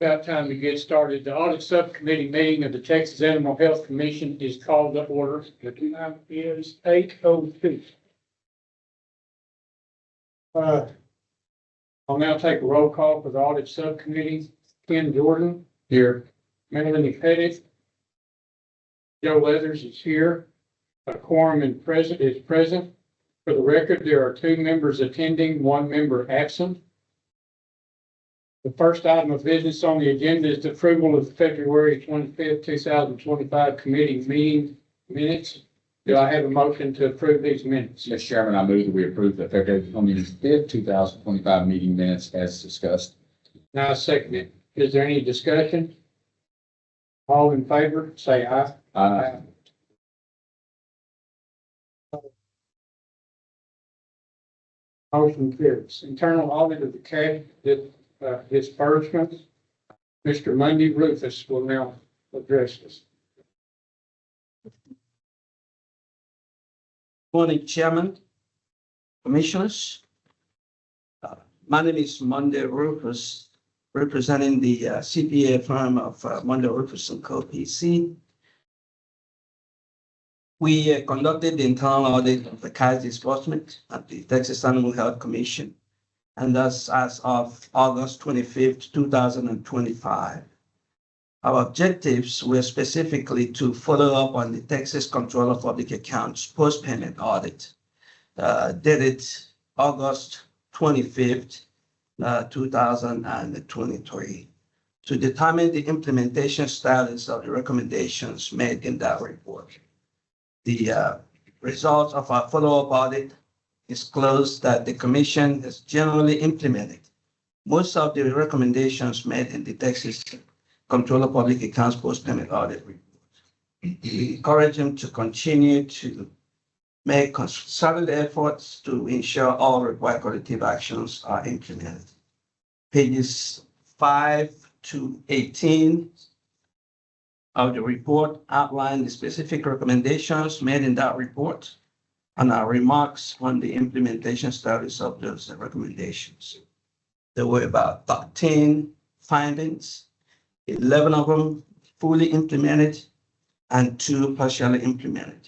About time to get started. The Audit Subcommittee meeting of the Texas Animal Health Commission is called to order. The time is 8:02. I'll now take a roll call for the Audit Subcommittee. Ken Jordan. Here. Melanie Pettit. Joe Leathers is here. A quorum is present. For the record, there are 2 members attending, 1 member absent. The first item of business on the agenda is the approval of the February 25th, 2025 committee meeting minutes. Do I have a motion to approve these minutes? Mr. Chairman, I move that we approve the February 25th, 2025 meeting minutes as discussed. Now I second it. Is there any discussion? All in favor, say aye. Aye. Motion carries. Internal audit of the cash disbursements. Mr. Monday Rufus will now address this. Morning, Chairman, Commissioners. My name is Monday Rufus, representing the CPA firm of Monday Rufus & Co. PC. We conducted the internal audit of the cash disbursement at the Texas Animal Health Commission, and thus as of August 25th, 2025. Our objectives were specifically to follow up on the Texas Controller of Public Accounts post-payment audit dated August 25th, 2023, to determine the implementation status of the recommendations made in that report. The results of our follow-up audit disclosed that the Commission has generally implemented most of the recommendations made in the Texas Controller of Public Accounts post-payment audit report. We encourage them to continue to make concerted efforts to ensure all required corrective actions are implemented. Pages 5 to 18 of the report outline the specific recommendations made in that report and our remarks on the implementation status of those recommendations. There were about 13 findings, 11 of them fully implemented and 2 partially implemented.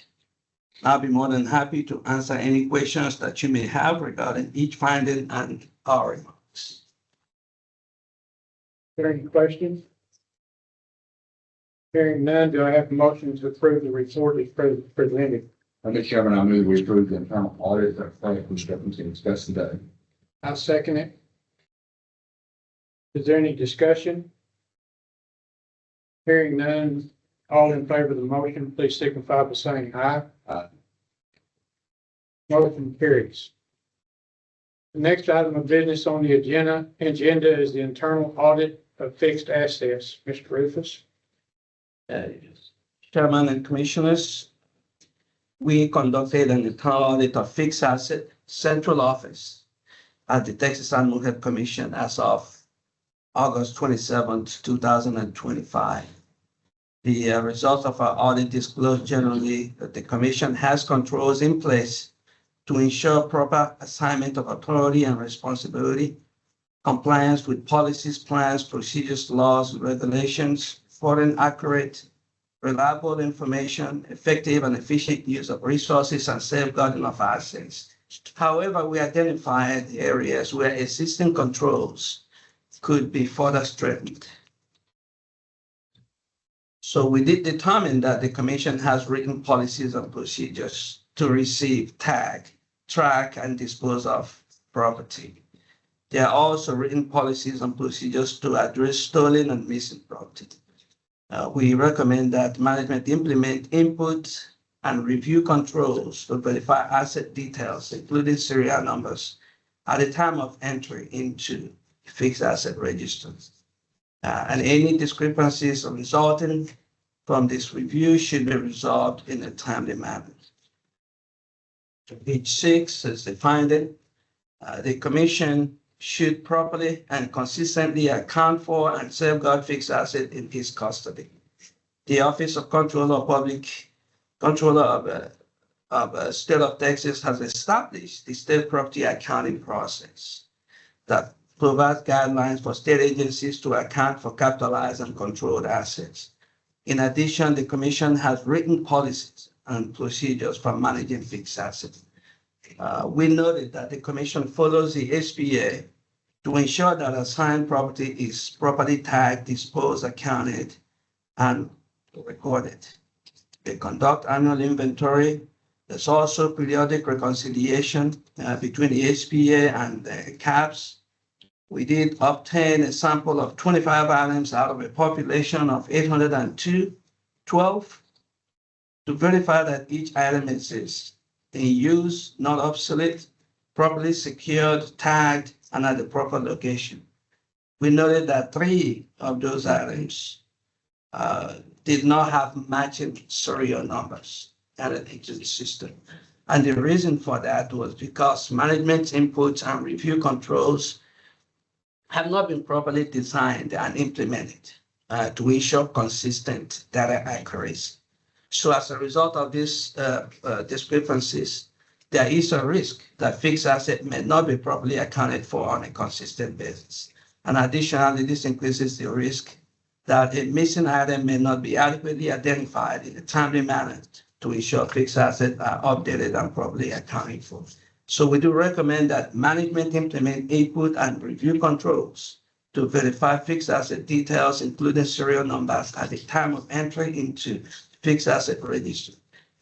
I'll be more than happy to answer any questions that you may have regarding each finding and our remarks. Are there any questions? Hearing none, do I have a motion to approve the report as presented? Mr. Chairman, I move we approve the internal audit of the discrepancy discussed today. I'll second it. Is there any discussion? Hearing none, all in favor of the motion, please signify by saying aye. Aye. Motion carries. The next item of business on the agenda is the internal audit of fixed assets. Mr. Rufus. Chairman and Commissioners, we conducted an internal audit of fixed asset central office at the Texas Animal Health Commission as of August 27th, 2025. The results of our audit disclose generally that the Commission has controls in place to ensure proper assignment of authority and responsibility, compliance with policies, plans, procedures, laws, and regulations, foreign accurate, reliable information, effective and efficient use of resources, and safeguarding of assets. However, we identified areas where existing controls could be further strengthened. So we did determine that the Commission has written policies and procedures to receive, tag, track, and dispose of property. There are also written policies and procedures to address stolen and missing property. We recommend that management implement input and review controls to verify asset details, including serial numbers, at the time of entry into fixed asset registers. And any discrepancies resulting from this review should be resolved in a timely manner. Page 6 is the finding. The Commission should properly and consistently account for and safeguard fixed assets in its custody. The Office of Controller of State of Texas has established the state property accounting process that provides guidelines for state agencies to account for capitalized and controlled assets. In addition, the commission has written policies and procedures for managing fixed assets. We noted that the commission follows the SPA to ensure that assigned property is properly tagged, disposed, accounted, and recorded. They conduct annual inventory. There's also periodic reconciliation between the SPA and the CAPS. We did obtain a sample of 25 items out of a population of 812 to verify that each item is in use, not obsolete, properly secured, tagged, and at the proper location. We noted that 3 of those items did not have matching serial numbers added into the system. And the reason for that was because management inputs and review controls have not been properly designed and implemented to ensure consistent data accuracy. So as a result of these discrepancies, there is a risk that fixed asset may not be properly accounted for on a consistent basis. And additionally, this increases the risk that a missing item may not be adequately identified in a timely manner to ensure fixed assets are updated and properly accounted for. So we do recommend that management implement input and review controls to verify fixed asset details, including serial numbers at the time of entry into fixed asset register.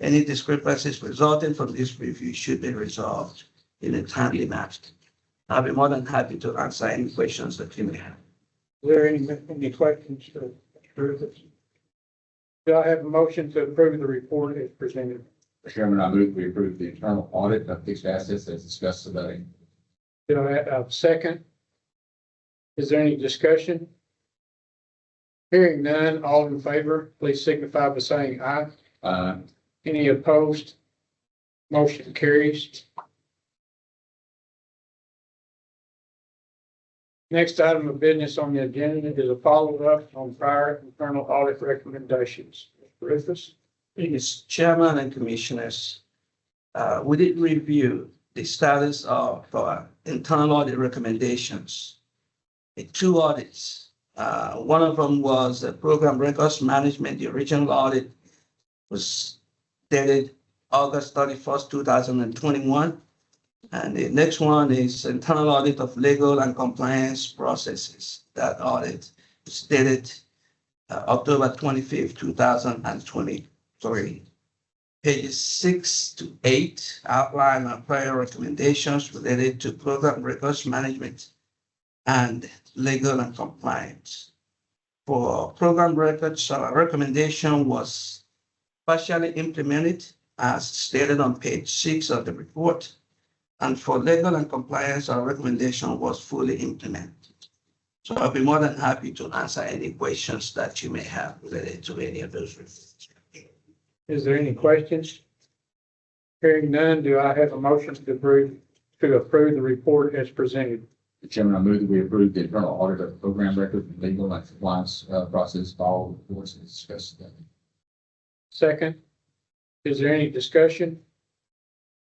Any discrepancies resulting from this review should be resolved in a timely manner. I'll be more than happy to answer any questions that you may have. Is there any questions for Rufus? Do I have a motion to approve the report as presented? Mr. Chairman, I move we approve the internal audit of fixed assets as discussed today. Do I have a second? Is there any discussion? Hearing none, all in favor, please signify by saying aye. Any opposed? Motion carries. Next item of business on the agenda is a follow-up on prior internal audit recommendations. Mr. Rufus? Yes, Chairman and Commissioners, we did review the status of internal audit recommendations in 2 audits. One of them was the program records management. The original audit was dated August 31st, 2021. And the next one is internal audit of legal and compliance processes. That audit is dated October 25th, 2023. Pages 6 to 8 outline our prior recommendations related to program records management and legal and compliance. For program records, our recommendation was partially implemented as stated on page 6 of the report. And for legal and compliance, our recommendation was fully implemented. So I'll be more than happy to answer any questions that you may have related to any of those reports. Is there any questions? Hearing none, do I have a motion to approve the report as presented? Mr. Chairman, I move that we approve the internal audit of program records and legal and compliance process for all reports as discussed today. Second, is there any discussion?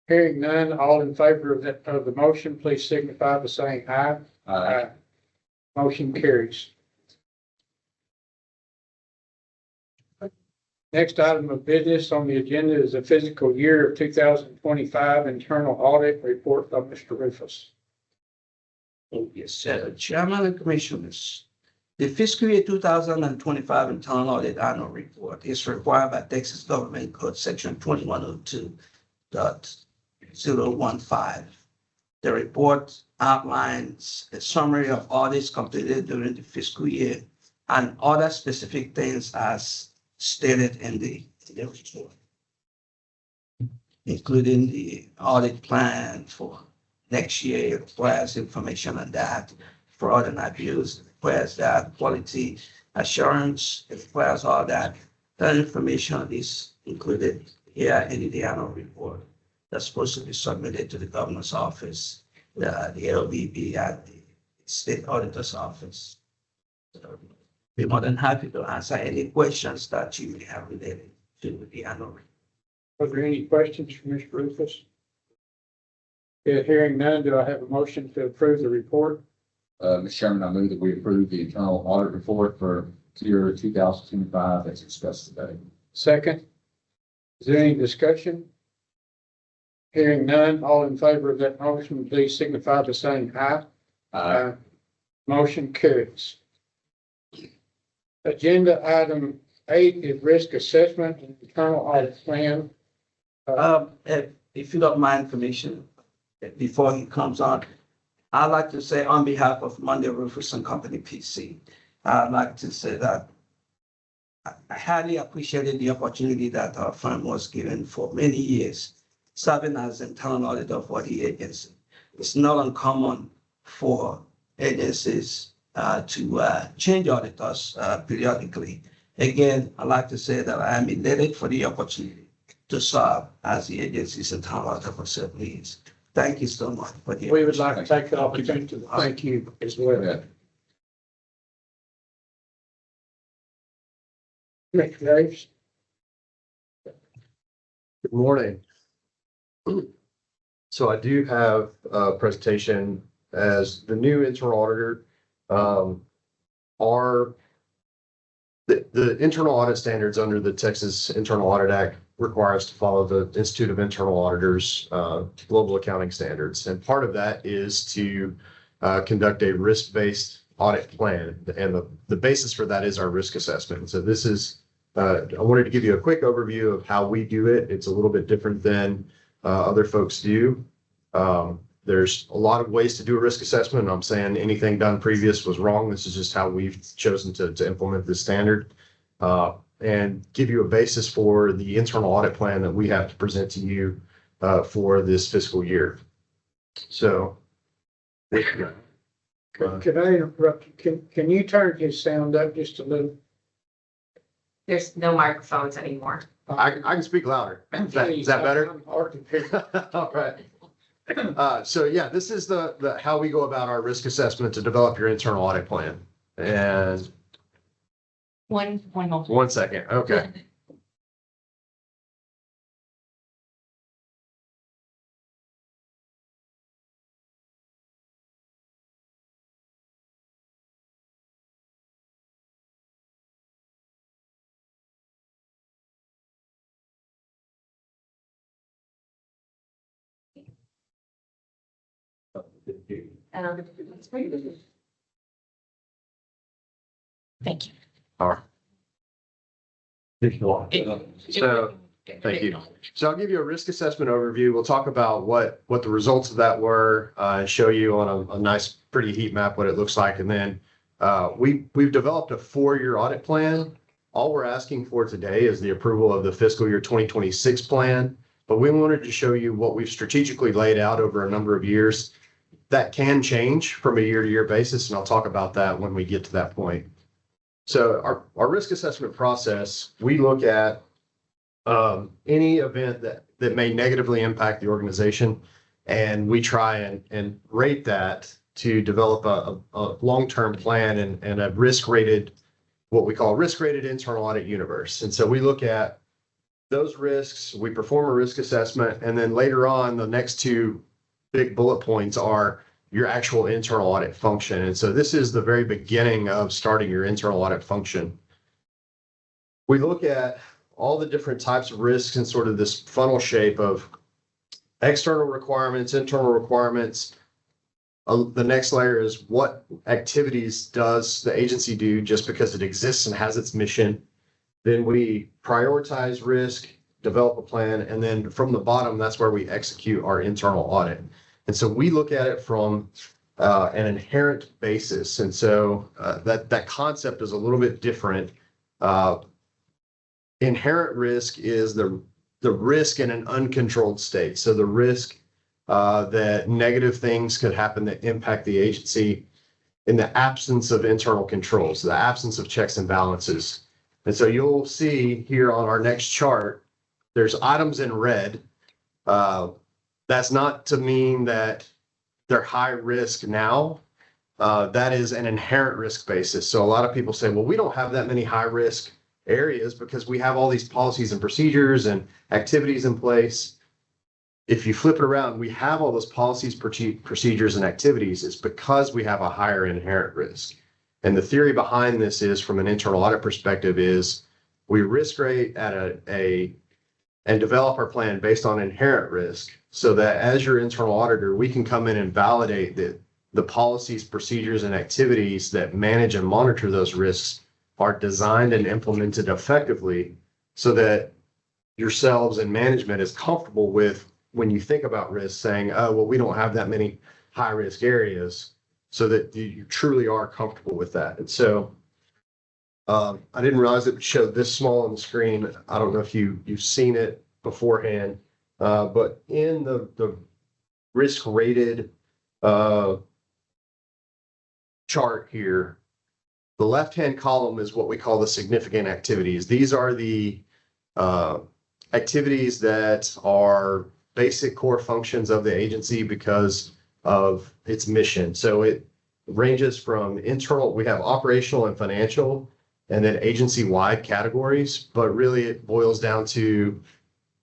Hearing none, all in favor of the motion, please signify by saying aye. Aye. Motion carries. Next item of business on the agenda is the fiscal year of 2025 internal audit report by Mr. Rufus. Yes, sir. Chairman and Commissioners, the fiscal year 2025 internal audit annual report is required by Texas Government Code Section 2102.015. The report outlines a summary of audits completed during the fiscal year and other specific things as stated in the report, including the audit plan for next year. It requires information on that, fraud and abuse, it requires that, quality assurance, it requires all that. That information is included here in the annual report. That's supposed to be submitted to the governor's office, the LBB, and the state auditor's office. So, be more than happy to answer any questions that you may have related to the annual report. Are there any questions for Mr. Rufus? Hearing none, do I have a motion to approve the report? Mr. Chairman, I move that we approve the internal audit report for year 2025 as discussed today. Second. Is there any discussion? Hearing none, all in favor of that motion, please signify by saying aye. Aye. Motion carries. Agenda item 8 is risk assessment and internal audit plan. If you don't mind permission, before he comes on, I'd like to say on behalf of Monday Roofers and Company PC, I'd like to say that I highly appreciated the opportunity that our firm was given for many years, serving as internal auditor for the agency. It's not uncommon for agencies to change auditors periodically. Again, I'd like to say that I am elated for the opportunity to serve as the agency's internal auditor for several years. Thank you so much for the. We would like to take the opportunity to thank you as well. Yeah. Mr. Graves. Good morning. So I do have a presentation as the new internal auditor. The internal audit standards under the Texas Internal Audit Act require us to follow the Institute of Internal Auditors global accounting standards. And part of that is to conduct a risk-based audit plan. And the basis for that is our risk assessment. So this is, I wanted to give you a quick overview of how we do it. It's a little bit different than other folks do. There's a lot of ways to do a risk assessment. I'm saying anything done previous was wrong. This is just how we've chosen to implement this standard and give you a basis for the internal audit plan that we have to present to you for this fiscal year. So. Could I interrupt you? Can you turn his sound up just a little? There's no microphones anymore. I can speak louder. Is that better? I'm hard to hear. All right. So yeah, this is the how we go about our risk assessment to develop your internal audit plan. And One moment. 1 second. Okay. Thank you. All right. So, thank you. So I'll give you a risk assessment overview. We'll talk about what the results of that were, and show you on a nice, pretty heat map what it looks like. And then we've developed a 4-year audit plan. All we're asking for today is the approval of the fiscal year 2026 plan. But we wanted to show you what we've strategically laid out over a number of years. That can change from a year-to-year basis, and I'll talk about that when we get to that point. So our risk assessment process, we look at any event that may negatively impact the organization, and we try and rate that to develop a long-term plan and a risk-rated, what we call risk-rated internal audit universe. And so we look at those risks, we perform a risk assessment, and then later on, the next 2 big bullet points are your actual internal audit function. And so this is the very beginning of starting your internal audit function. We look at all the different types of risks in sort of this funnel shape of external requirements, internal requirements. The next layer is what activities does the agency do just because it exists and has its mission. Then we prioritize risk, develop a plan, and then from the bottom, that's where we execute our internal audit. And so we look at it from an inherent basis. And so that concept is a little bit different. Inherent risk is the risk in an uncontrolled state. So the risk that negative things could happen that impact the agency in the absence of internal controls, the absence of checks and balances. And so you'll see here on our next chart, there's items in red. That's not to mean that they're high risk now. That is an inherent risk basis. So a lot of people say, well, we don't have that many high risk areas because we have all these policies and procedures and activities in place. if you flip it around, we have all those policies, procedures, and activities. It's because we have a higher inherent risk. And the theory behind this is, from an internal audit perspective, is we risk rate at and develop our plan based on inherent risk, so that as your internal auditor, we can come in and validate that the policies, procedures, and activities that manage and monitor those risks are designed and implemented effectively, so that yourselves and management is comfortable with, when you think about risk, saying, oh, well, we don't have that many high risk areas, so that you truly are comfortable with that. And so I didn't realize it would show this small on the screen. I don't know if you've seen it beforehand, but in the risk rated chart here, the left-hand column is what we call the significant activities. These are the activities that are basic core functions of the agency because of its mission. So it ranges from internal, we have operational and financial, and then agency-wide categories, but really it boils down to,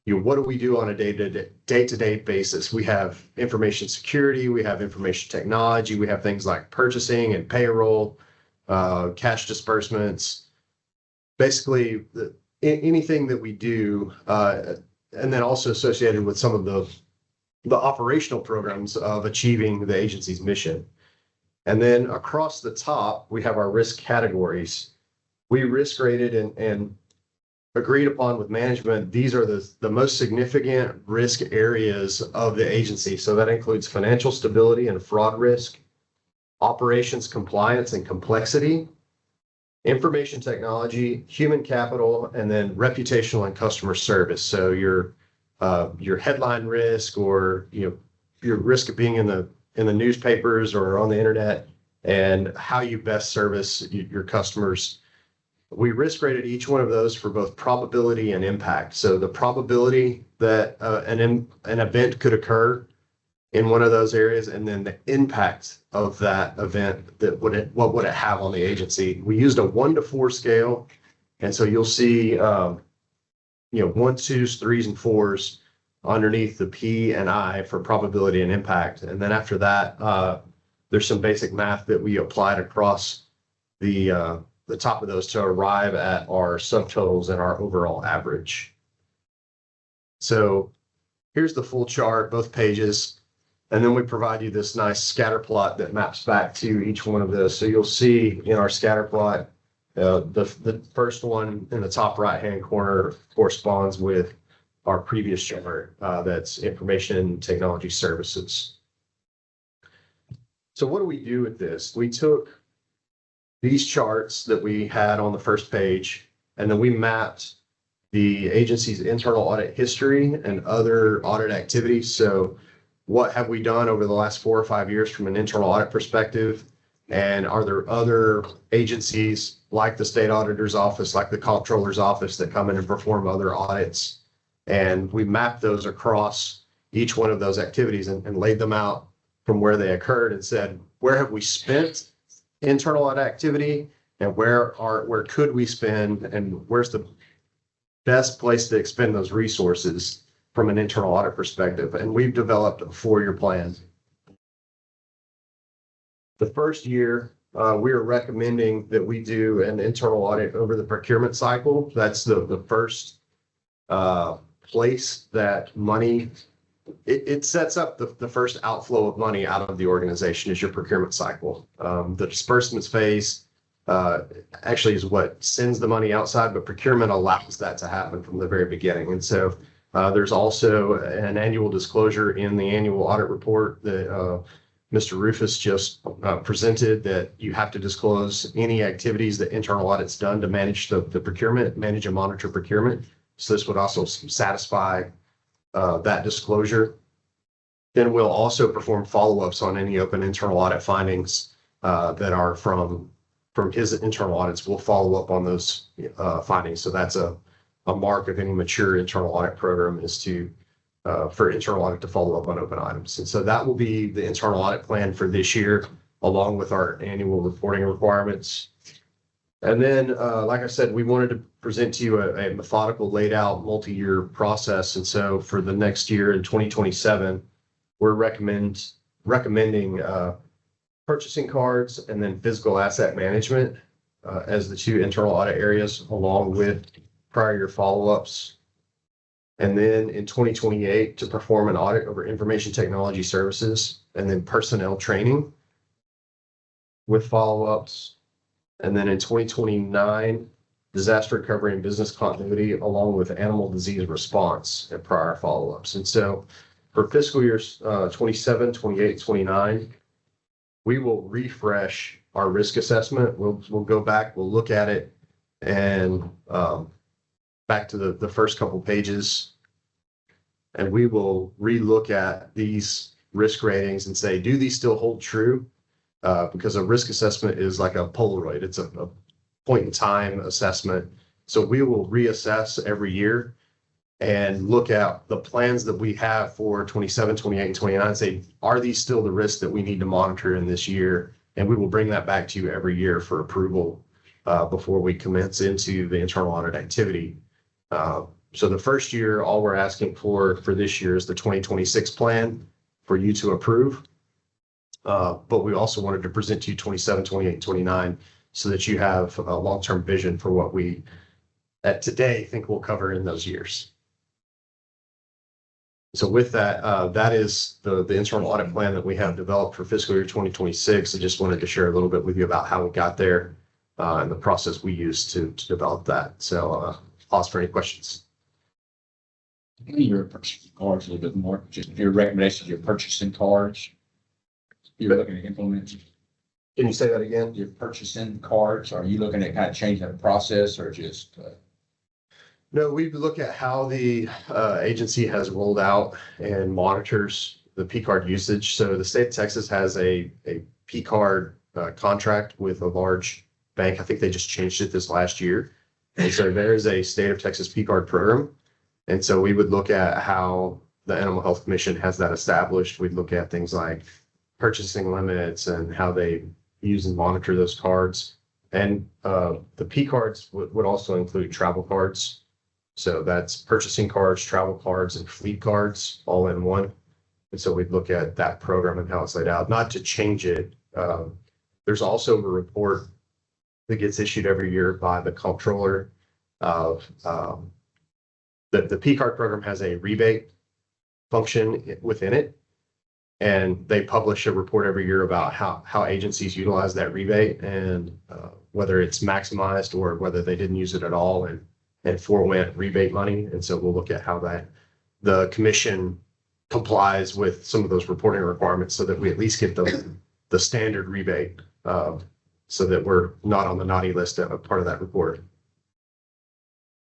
what do we do on a day-to-day basis? We have information security, we have information technology, we have things like purchasing and payroll, cash disbursements, basically anything that we do, and then also associated with some of the operational programs of achieving the agency's mission. And then across the top, we have our risk categories. We risk rated and agreed upon with management. These are the most significant risk areas of the agency. So that includes financial stability and fraud risk, operations compliance and complexity, information technology, human capital, and then reputational and customer service. So your headline risk, or your risk of being in the newspapers or on the internet, and how you best service your customers. We risk rated each one of those for both probability and impact. So the probability that an event could occur in one of those areas, and then the impact of that event, what would it have on the agency. We used a 1 to 4 scale, and so you'll see 1s, 2s, 3s, and 4s underneath the P and I for probability and impact. And then after that, there's some basic math that we applied across the top of those to arrive at our subtotals and our overall average. So here's the full chart, both pages. And then we provide you this nice scatter plot that maps back to each one of those. So you'll see in our scatter plot, the first one in the top right-hand corner corresponds with our previous chart, that's information technology services. So what do we do with this? We took these charts that we had on the first page, and then we mapped the agency's internal audit history and other audit activities. So what have we done over the last 4 or 5 years from an internal audit perspective? And are there other agencies like the state auditor's office, like the comptroller's office, that come in and perform other audits? And we mapped those across each one of those activities and laid them out from where they occurred, and said, where have we spent internal audit activity, and where could we spend, and where's the best place to expend those resources from an internal audit perspective? And we've developed a 4-year plan. The first year, we are recommending that we do an internal audit over the procurement cycle. That's the first place that money, it sets up the first outflow of money out of the organization, is your procurement cycle. The disbursements phase actually is what sends the money outside, but procurement allows that to happen from the very beginning. And so there's also an annual disclosure in the annual audit report that Mr. Rufus just presented, that you have to disclose any activities that internal audit's done to manage the procurement, manage and monitor procurement. So this would also satisfy that disclosure. Then we'll also perform follow-ups on any open internal audit findings that are from his internal audits. We'll follow up on those findings. So that's a mark of any mature internal audit program, is to for internal audit to follow up on open items. And so that will be the internal audit plan for this year, along with our annual reporting requirements. And then, like I said, we wanted to present to you a methodical, laid out, multi-year process. And so for the next year in 2027, we're recommending purchasing cards and then physical asset management as the two internal audit areas, along with prior year follow-ups. And then in 2028, to perform an audit over information technology services and then personnel training with follow-ups. And then in 2029, disaster recovery and business continuity, along with animal disease response and prior follow-ups. And so for fiscal years 27, 28, 29, we will refresh our risk assessment. We'll go back, we'll look at it, and back to the first couple pages, and we will relook at these risk ratings and say, do these still hold true? Because a risk assessment is like a Polaroid. It's a point in time assessment. So we will reassess every year and look at the plans that we have for 27, 28, and 29, and say, are these still the risks that we need to monitor in this year? And we will bring that back to you every year for approval before we commence into the internal audit activity. So the first year, all we're asking for this year is the 2026 plan for you to approve. But we also wanted to present to you 27, 28, and 29 so that you have a long-term vision for what we at today think we'll cover in those years. So with that, that is the internal audit plan that we have developed for fiscal year 2026. I just wanted to share a little bit with you about how we got there and the process we used to develop that. So pause for any questions. Your purchasing cards a little bit more, just your recommendations, your purchasing cards. You're looking to implement Can you say that again? your purchasing cards. Are you looking at kind of changing the process or just? No, we look at how the agency has rolled out and monitors the P card usage. So the state of Texas has a P card contract with a large bank. I think they just changed it this last year. And so there is a state of Texas P card program. And so we would look at how the Animal Health Commission has that established. We'd look at things like purchasing limits and how they use and monitor those cards. And the P cards would also include travel cards. So that's purchasing cards, travel cards, and fleet cards all in one. And so we'd look at that program and how it's laid out, not to change it. There's also a report that gets issued every year by the comptroller of the P card program has a rebate function within it. And they publish a report every year about how agencies utilize that rebate and whether it's maximized or whether they didn't use it at all and forewent rebate money. And so we'll look at how the commission complies with some of those reporting requirements so that we at least get the standard rebate so that we're not on the naughty list of part of that report.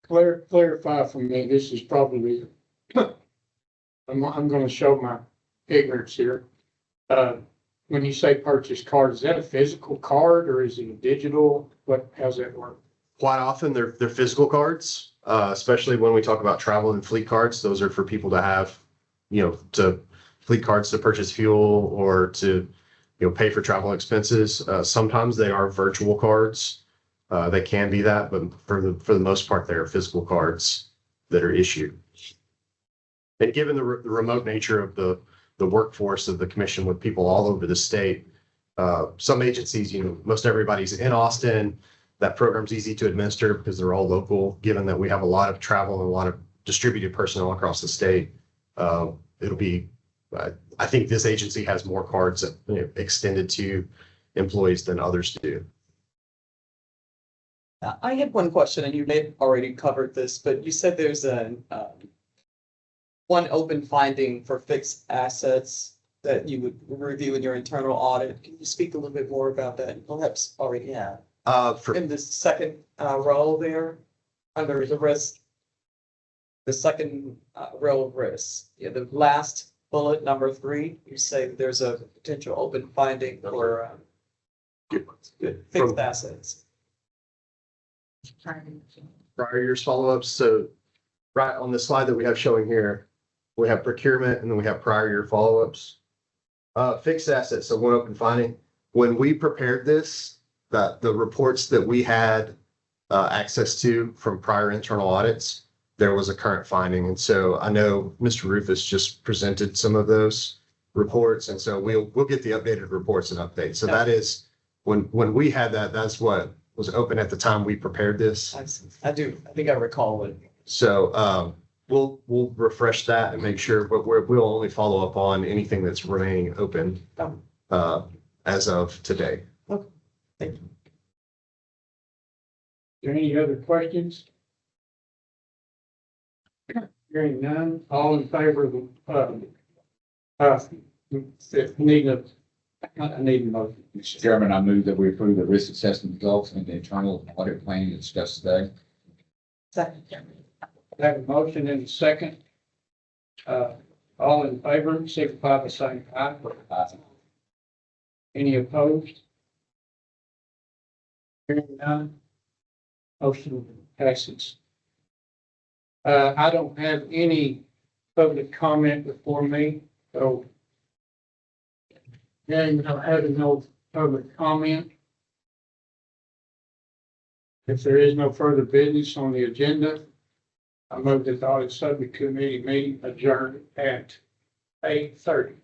Clarify for me, this is probably, I'm gonna show my ignorance here. When you say purchase card, is that a physical card or is it a digital? How's that work? Quite often they're physical cards, especially when we talk about travel and fleet cards. Those are for people to have, to fleet cards to purchase fuel or to, pay for travel expenses. Sometimes they are virtual cards. They can be that, but for the most part, they are physical cards that are issued. And given the remote nature of the workforce of the commission with people all over the state, some agencies, most everybody's in Austin. That program's easy to administer because they're all local. Given that we have a lot of travel and a lot of distributed personnel across the state, it'll be. I think this agency has more cards extended to employees than others do. I had one question, and you may have already covered this, but you said there's one open finding for fixed assets that you would review in your internal audit. Can you speak a little bit more about that? You perhaps already have. In the second row there, under the risk, the second row of risk, the last bullet, number 3, you say that there's a potential open finding for fixed assets. Prior year's follow-ups. So right on the slide that we have showing here, we have procurement and then we have prior year follow-ups. Fixed assets, so one open finding. When we prepared this, that the reports that we had access to from prior internal audits, there was a current finding. And so I know Mr. Rufus just presented some of those reports. And so we'll get the updated reports and updates. So that is, when we had that, that's what was open at the time we prepared this. I do, I think I recall it. So we'll refresh that and make sure, but we'll only follow up on anything that's remaining open as of today. Thank you. Is there any other questions? Hearing none, all in favor of need a motion. Mr. Chairman, I move that we approve the risk assessment results and the internal audit plan discussed today. Second. I have a motion and a second. All in favor, signify by saying aye. Any opposed? Hearing none, motion passes. I don't have any public comment before me, so hearing no public comment. If there is no further business on the agenda, I move that the audit subcommittee meeting adjourned at 8:30.